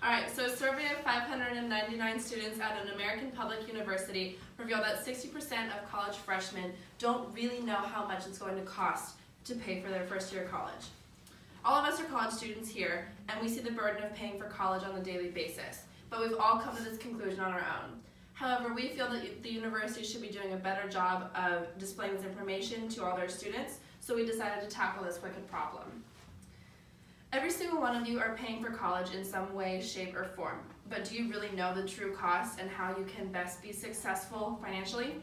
Alright, so a survey of 599 students at an American public university revealed that 60% of college freshmen don't really know how much it's going to cost to pay for their first year of college. All of us are college students here, and we see the burden of paying for college on a daily basis, but we've all come to this conclusion on our own. However, we feel that the university should be doing a better job of displaying this information to all their students, so we decided to tackle this wicked problem. Every single one of you are paying for college in some way, shape, or form, but do you really know the true cost and how you can best be successful financially?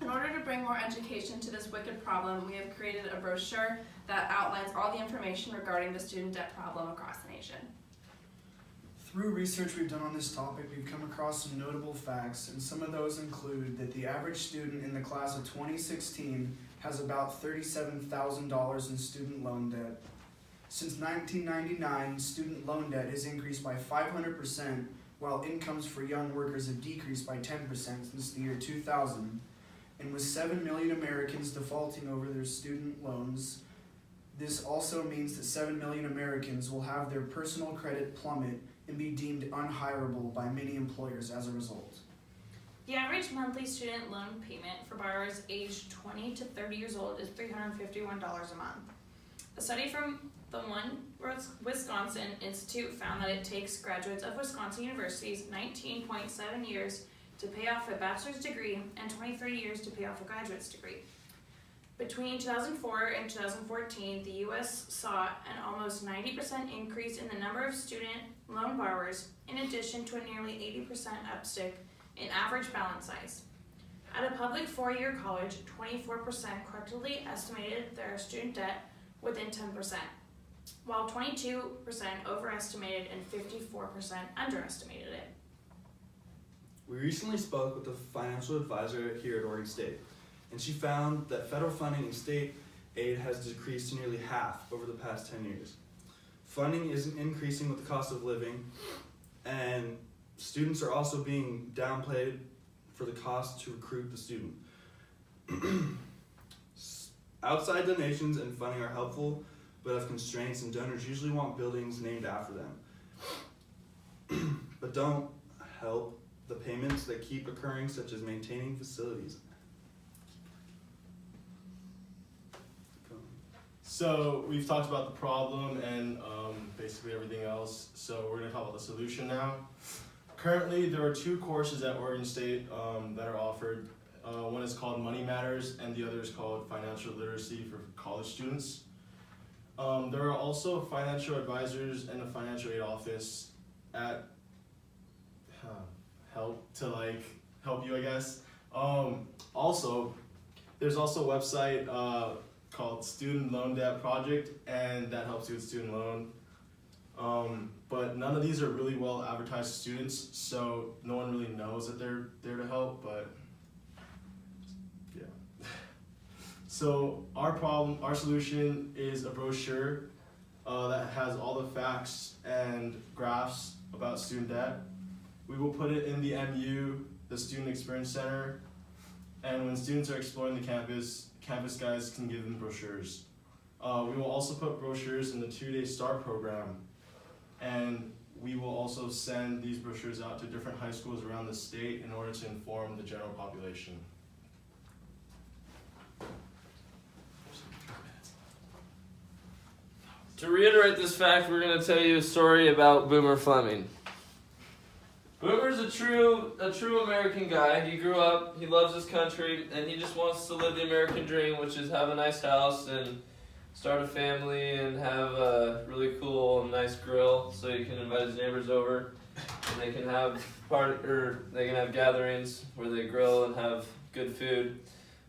In order to bring more education to this wicked problem, we have created a brochure that outlines all the information regarding the student debt problem across the nation. Through research we've done on this topic, we've come across some notable facts, and some of those include that the average student in the class of 2016 has about $37,000 in student loan debt. Since 1999, student loan debt has increased by 500%, while incomes for young workers have decreased by 10% since the year 2000. And with 7 million Americans defaulting over their student loans, this also means that 7 million Americans will have their personal credit plummet and be deemed unhireable by many employers as a result. The average monthly student loan payment for borrowers aged 20 to 30 years old is $351 a month. A study from the One Wisconsin Institute found that it takes graduates of Wisconsin universities 19.7 years to pay off a bachelor's degree and 23 years to pay off a graduate's degree. Between 2004 and 2014, the U.S. saw an almost 90% increase in the number of student loan borrowers, in addition to a nearly 80% uptick in average balance size. At a public four-year college, 24% correctly estimated their student debt within 10%, while 22% overestimated and 54% underestimated it. We recently spoke with a financial advisor here at Oregon State, and she found that federal funding and state aid has decreased to nearly half over the past 10 years. Funding isn't increasing with the cost of living, and students are also being downplayed for the cost to recruit the student. Outside donations and funding are helpful, but have constraints, and donors usually want buildings named after them, but don't help the payments that keep occurring, such as maintaining facilities. So we've talked about the problem and basically everything else, so we're going to talk about the solution now. Currently, there are two courses at Oregon State that are offered. One is called Money Matters, and the other is called Financial Literacy for college students. There are also financial advisors and a financial aid office at help you, I guess. Also, there's also a website called Student Loan Debt Project, and that helps you with student loan. But none of these are really well advertised to students, so no one really knows that they're there to help, but yeah. So our solution is a brochure that has all the facts and graphs about student debt. We will put it in the MU, the Student Experience Center, and when students are exploring the campus guides can give them brochures. We will also put brochures in the 2-day START program, and we will also send these brochures out to different high schools around the state in order to inform the general population. To reiterate this fact, we're going to tell you a story about Boomer Fleming. Boomer's a true American guy. He grew up, he loves his country, and he just wants to live the American dream, which is have a nice house and start a family and have a really cool and nice grill so he can invite his neighbors over, and they can have gatherings where they grill and have good food.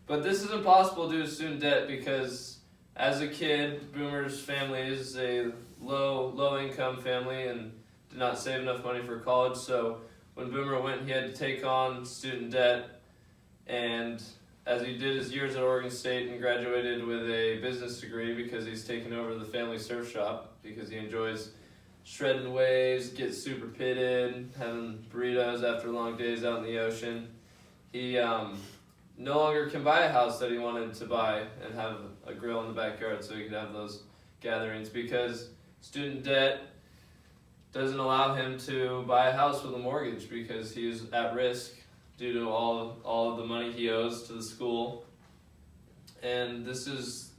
But this is impossible due to student debt because as a kid, Boomer's family is a low income family and did not save enough money for college, so when Boomer went, he had to take on student debt, and as he did his years at Oregon State and graduated with a business degree because he's taken over the family surf shop because he enjoys shredding waves, gets super pitted, having burritos after long days out in the ocean. He no longer can buy a house that he wanted to buy and have a grill in the backyard so he could have those gatherings because student debt doesn't allow him to buy a house with a mortgage because he's at risk due to all of the money he owes to the school. And this is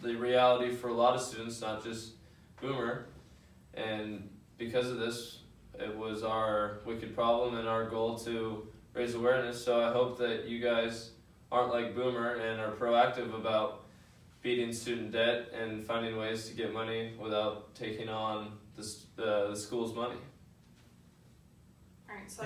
the reality for a lot of students, not just Boomer. And because of this, it was our wicked problem and our goal to raise awareness. So I hope that you guys aren't like Boomer and are proactive about beating student debt and finding ways to get money without taking on the school's money. Alright, so